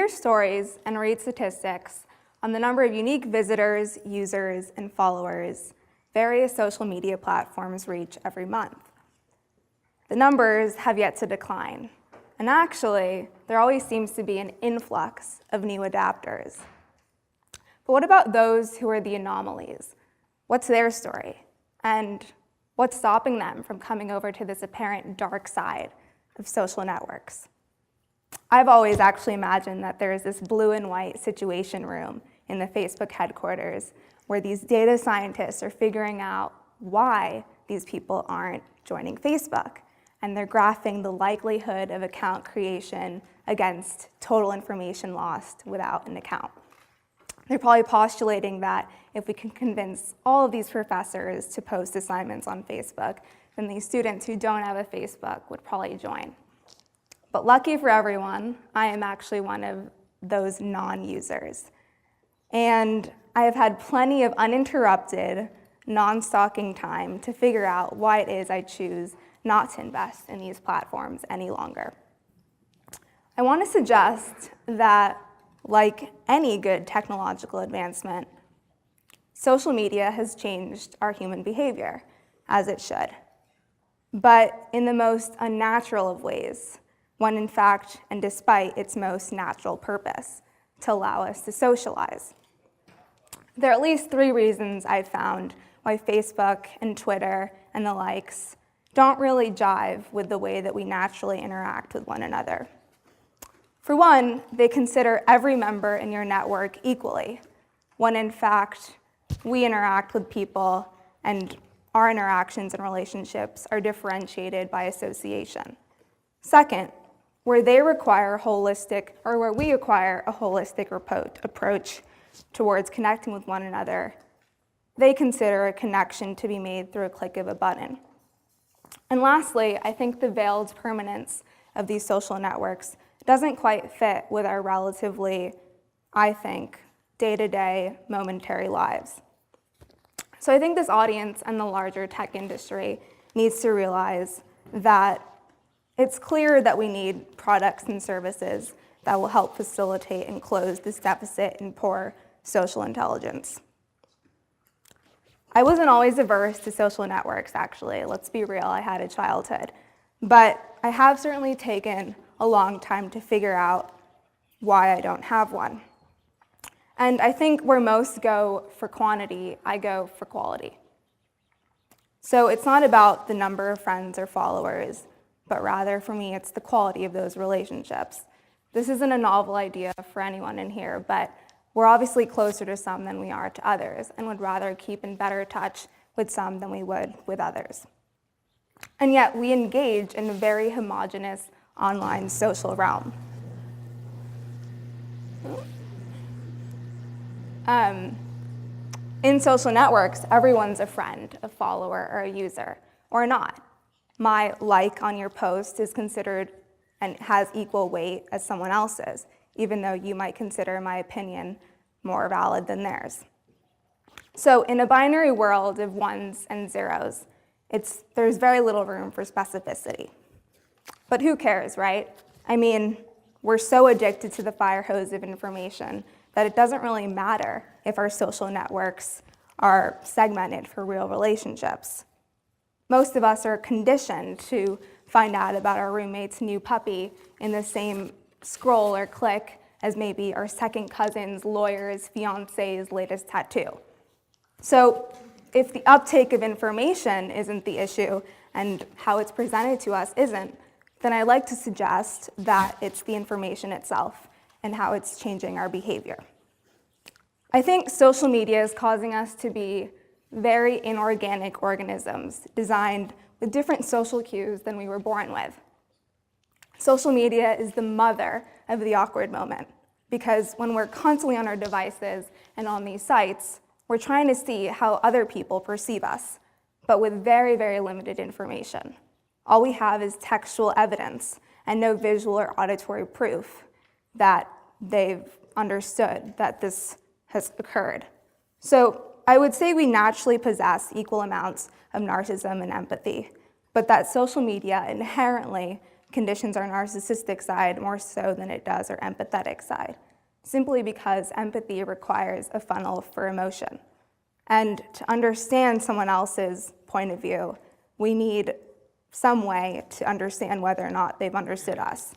hear stories and read statistics on the number of unique visitors, users, and followers various social media platforms reach every month. The numbers have yet to decline, and actually, there always seems to be an influx of new adapters. But what about those who are the anomalies? What's their story? And what's stopping them from coming over to this apparent dark side of social networks? I've always actually imagined that there is this blue and white situation room in the Facebook headquarters where these data scientists are figuring out why these people aren't joining Facebook. And they're graphing the likelihood of account creation against total information lost without an account. They're probably postulating that if we can convince all of these professors to post assignments on Facebook, then these students who don't have a Facebook would probably join. But lucky for everyone, I am actually one of those non-users. And I have had plenty of uninterrupted, non-stalking time to figure out why it is I choose not to invest in these platforms any longer. I want to suggest that, like any good technological advancement, social media has changed our human behavior, as it should, but in the most unnatural of ways, when in fact, and despite its most natural purpose, to allow us to socialize. There are at least 3 reasons I've found why Facebook and Twitter and the likes don't really jive with the way that we naturally interact with one another. For one, they consider every member in your network equally, when in fact, we interact with people and our interactions and relationships are differentiated by association. Second, where we acquire a holistic approach towards connecting with one another, they consider a connection to be made through a click of a button. And lastly, I think the veiled permanence of these social networks doesn't quite fit with our relatively, I think, day-to-day, momentary lives. So I think this audience and the larger tech industry needs to realize that it's clear that we need products and services that will help facilitate and close this deficit in poor social intelligence. I wasn't always averse to social networks, actually. Let's be real, I had a childhood. But I have certainly taken a long time to figure out why I don't have one. And I think where most go for quantity, I go for quality. So it's not about the number of friends or followers, but rather for me, it's the quality of those relationships. This isn't a novel idea for anyone in here, but we're obviously closer to some than we are to others, and would rather keep in better touch with some than we would with others. And yet we engage in a very homogeneous online social realm. In social networks, everyone's a friend, a follower, or a user, or not. My like on your post is considered and has equal weight as someone else's, even though you might consider my opinion more valid than theirs. So in a binary world of ones and zeros, there's very little room for specificity. But who cares, right? I mean, we're so addicted to the fire hose of information that it doesn't really matter if our social networks are segmented for real relationships. Most of us are conditioned to find out about our roommate's new puppy in the same scroll or click as maybe our second cousin's, lawyer's, fiance's latest tattoo. So if the uptake of information isn't the issue and how it's presented to us isn't, then I like to suggest that it's the information itself and how it's changing our behavior. I think social media is causing us to be very inorganic organisms designed with different social cues than we were born with. Social media is the mother of the awkward moment because when we're constantly on our devices and on these sites, we're trying to see how other people perceive us, but with very, very limited information. All we have is textual evidence and no visual or auditory proof that they've understood that this has occurred. So I would say we naturally possess equal amounts of narcissism and empathy, but that social media inherently conditions our narcissistic side more so than it does our empathetic side, simply because empathy requires a funnel for emotion. And to understand someone else's point of view, we need some way to understand whether or not they've understood us.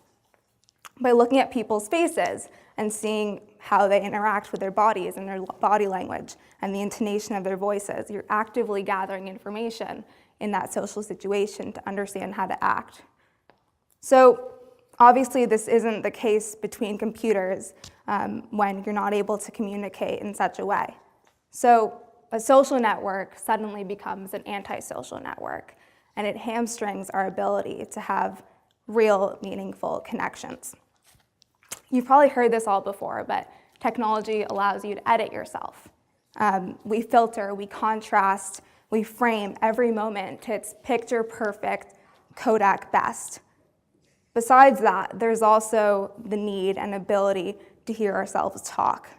By looking at people's faces and seeing how they interact with their bodies and their body language and the intonation of their voices, you're actively gathering information in that social situation to understand how to act. So obviously this isn't the case between computers when you're not able to communicate in such a way. So a social network suddenly becomes an antisocial network, and it hamstrings our ability to have real, meaningful connections. You've probably heard this all before, but technology allows you to edit yourself. We filter, we contrast, we frame every moment to its picture-perfect Kodak best. Besides that, there's also the need and ability to hear ourselves talk.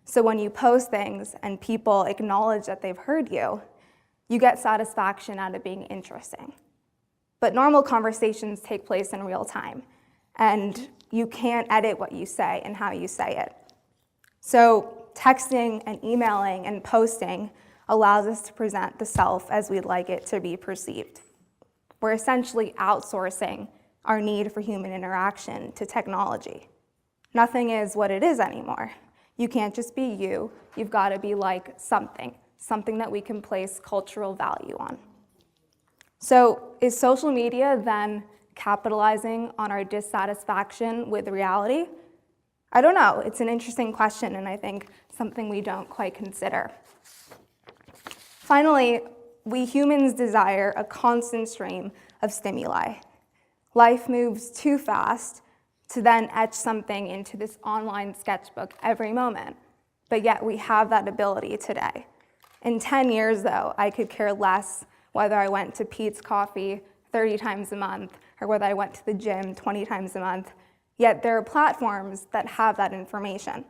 So when you post things and people acknowledge that they've heard you, you get satisfaction out of being interesting. But normal conversations take place in real time, and you can't edit what you say and how you say it. So texting and emailing and posting allows us to present the self as we'd like it to be perceived. We're essentially outsourcing our need for human interaction to technology. Nothing is what it is anymore. You can't just be you. You've got to be like something that we can place cultural value on. So is social media then capitalizing on our dissatisfaction with reality? I don't know. It's an interesting question, and I think something we don't quite consider. Finally, we humans desire a constant stream of stimuli. Life moves too fast to then etch something into this online sketchbook every moment, but yet we have that ability today. In 10 years, though, I could care less whether I went to Pete's Coffee 30 times a month or whether I went to the gym 20 times a month, yet there are platforms that have that information.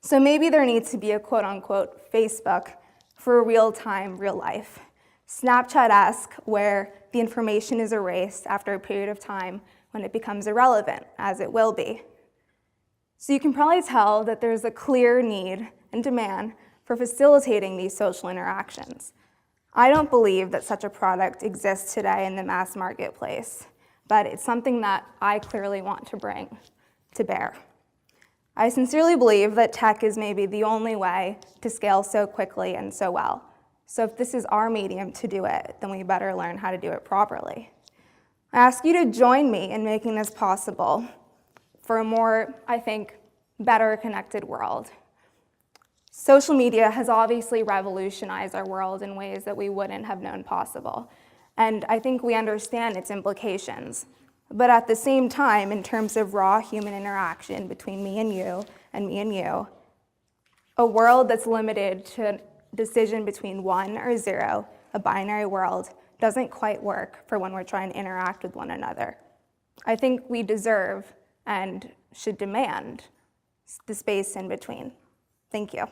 So maybe there needs to be a quote-unquote Facebook for real-time, real life. Snapchat-esque, where the information is erased after a period of time when it becomes irrelevant, as it will be. So you can probably tell that there's a clear need and demand for facilitating these social interactions. I don't believe that such a product exists today in the mass marketplace, but it's something that I clearly want to bring to bear. I sincerely believe that tech is maybe the only way to scale so quickly and so well. So if this is our medium to do it, then we better learn how to do it properly. I ask you to join me in making this possible for a more, I think, better connected world. Social media has obviously revolutionized our world in ways that we wouldn't have known possible. And I think we understand its implications. But at the same time, in terms of raw human interaction between me and you, a world that's limited to decision between 1 or 0, a binary world, doesn't quite work for when we're trying to interact with one another. I think we deserve and should demand the space in between. Thank you.